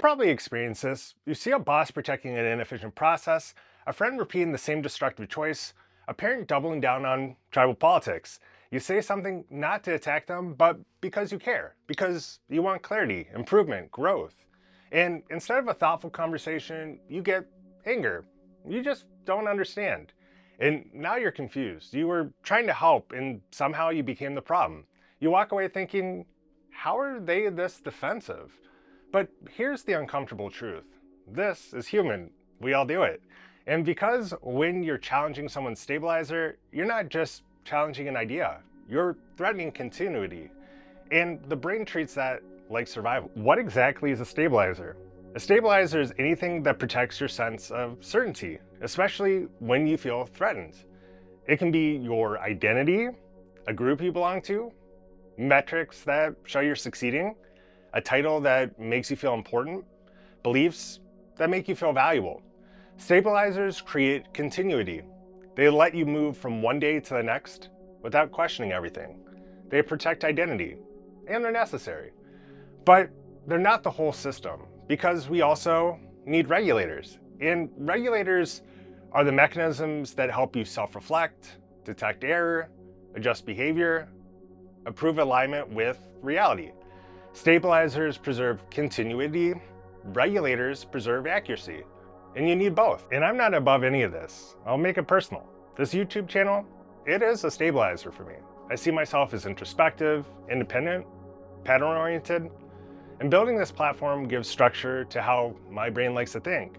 Probably experience this. You see a boss protecting an inefficient process, a friend repeating the same destructive choice, a parent doubling down on tribal politics. You say something not to attack them, but because you care, because you want clarity, improvement, growth. And instead of a thoughtful conversation, you get anger. You just don't understand. And now you're confused. You were trying to help, and somehow you became the problem. You walk away thinking, how are they this defensive? But here's the uncomfortable truth. This is human. We all do it. And because when you're challenging someone's stabilizer, you're not just challenging an idea, you're threatening continuity. And the brain treats that like survival. What exactly is a stabilizer? A stabilizer is anything that protects your sense of certainty, especially when you feel threatened. It can be your identity, a group you belong to, metrics that show you're succeeding, a title that makes you feel important, beliefs that make you feel valuable. Stabilizers create continuity. They let you move from one day to the next without questioning everything. They protect identity, and they're necessary. But they're not the whole system, because we also need regulators. And regulators are the mechanisms that help you self-reflect, detect error, adjust behavior, improve alignment with reality. Stabilizers preserve continuity, regulators preserve accuracy, and you need both. And I'm not above any of this. I'll make it personal. This YouTube channel, it is a stabilizer for me. I see myself as introspective, independent, pattern-oriented, and building this platform gives structure to how my brain likes to think.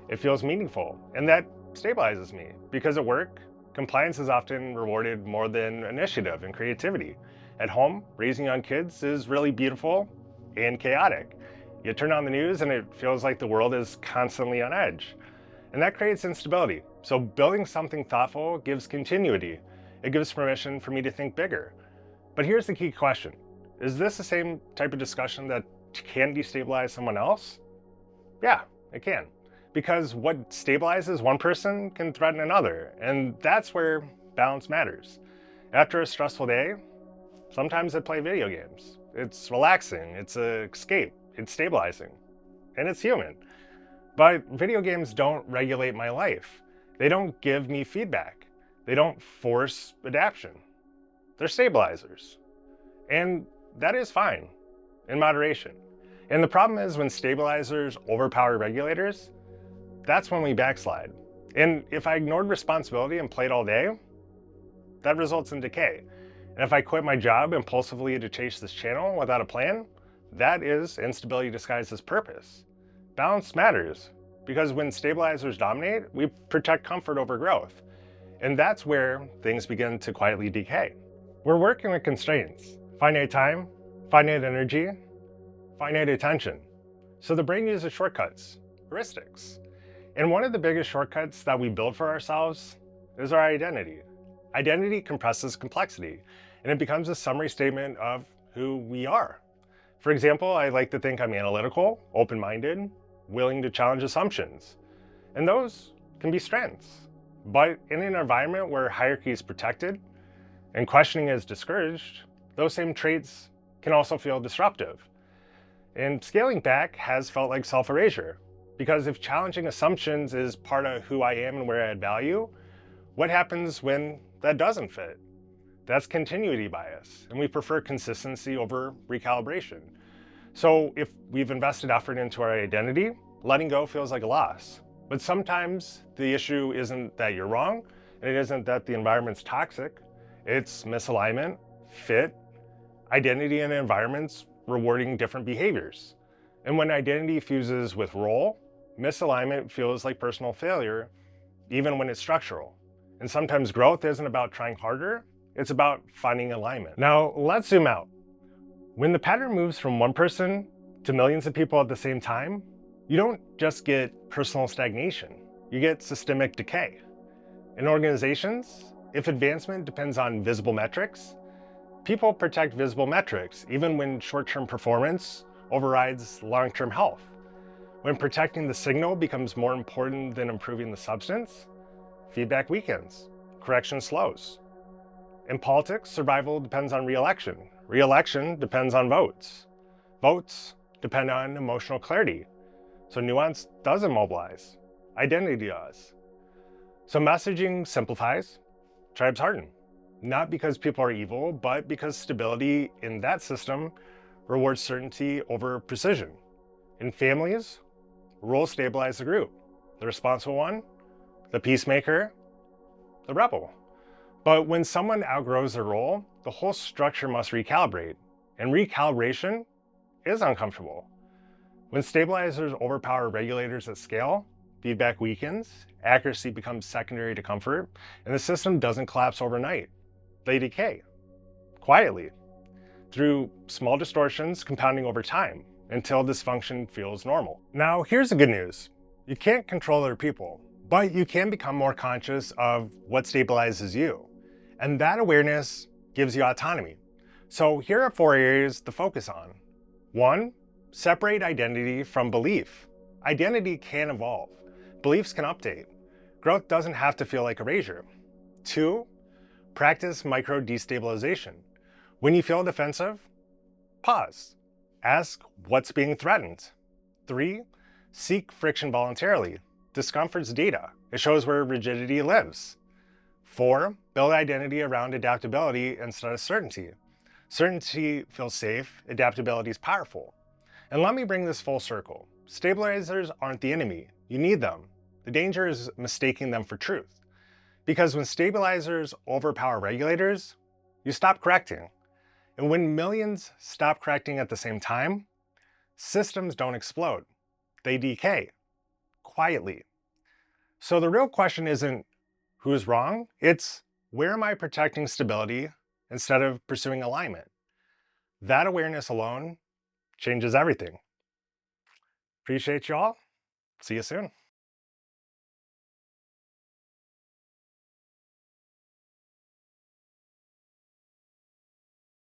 It feels meaningful, and that stabilizes me. Because at work, compliance is often rewarded more than initiative and creativity. At home, raising young kids is really beautiful and chaotic. You turn on the news and it feels like the world is constantly on edge. And that creates instability. So building something thoughtful gives continuity. It gives permission for me to think bigger. But here's the key question. Is this the same type of discussion that can destabilize someone else? Yeah, it can. Because what stabilizes one person can threaten another. And that's where balance matters. After a stressful day, sometimes I play video games. It's relaxing, it's an escape, it's stabilizing, and it's human. But video games don't regulate my life. They don't give me feedback. They don't force adaptation. They're stabilizers. And that is fine, in moderation. And the problem is when stabilizers overpower regulators, that's when we backslide. And if I ignored responsibility and played all day, that results in decay. And if I quit my job impulsively to chase this channel without a plan, that is instability disguised as purpose. Balance matters, because when stabilizers dominate, we protect comfort over growth. And that's where things begin to quietly decay. We're working with constraints, finite time, finite energy, finite attention. So the brain uses shortcuts, heuristics. And one of the biggest shortcuts that we build for ourselves is our identity. Identity compresses complexity, and it becomes a summary statement of who we are. For example, I like to think I'm analytical, open-minded, willing to challenge assumptions. And those can be strengths. But in an environment where hierarchy is protected and questioning is discouraged, those same traits can also feel disruptive. And scaling back has felt like self-erasure, because if challenging assumptions is part of who I am and where I add value, what happens when that doesn't fit? That's continuity bias, and we prefer consistency over recalibration. So if we've invested effort into our identity, letting go feels like a loss. But sometimes the issue isn't that you're wrong, and it isn't that the environment's toxic. It's misalignment, fit, identity and environments rewarding different behaviors. And when identity fuses with role, misalignment feels like personal failure, even when it's structural. And sometimes growth isn't about trying harder, it's about finding alignment. Now, let's zoom out. When the pattern moves from one person to millions of people at the same time, you don't just get personal stagnation, you get systemic decay. In organizations, if advancement depends on visible metrics, people protect visible metrics, even when short-term performance overrides long-term health. When protecting the signal becomes more important than improving the substance, feedback weakens, correction slows. In politics, survival depends on re-election. Re-election depends on votes. Votes depend on emotional clarity. So nuance doesn't mobilize. Identity does. So messaging simplifies, tribes harden. Not because people are evil, but because stability in that system rewards certainty over precision. In families, roles stabilize the group. The responsible one, the peacemaker, the rebel. But when someone outgrows their role, the whole structure must recalibrate. And recalibration is uncomfortable. When stabilizers overpower regulators at scale, feedback weakens, accuracy becomes secondary to comfort, and the system doesn't collapse overnight. They decay, quietly, through small distortions compounding over time until dysfunction feels normal. Now, here's the good news. You can't control other people, but you can become more conscious of what stabilizes you. And that awareness gives you autonomy. So here are 4 areas to focus on. 1, separate identity from belief. Identity can evolve. Beliefs can update. Growth doesn't have to feel like erasure. 2, practice micro-destabilization. When you feel defensive, pause. Ask what's being threatened. 3, seek friction voluntarily. Discomfort's data. It shows where rigidity lives. 4, build identity around adaptability instead of certainty. Certainty feels safe, adaptability is powerful. And let me bring this full circle. Stabilizers aren't the enemy. You need them. The danger is mistaking them for truth. Because when stabilizers overpower regulators, you stop correcting. And when millions stop correcting at the same time, systems don't explode. They decay, quietly. So the real question isn't who's wrong, it's where am I protecting stability instead of pursuing alignment? That awareness alone changes everything. Appreciate y'all. See you soon.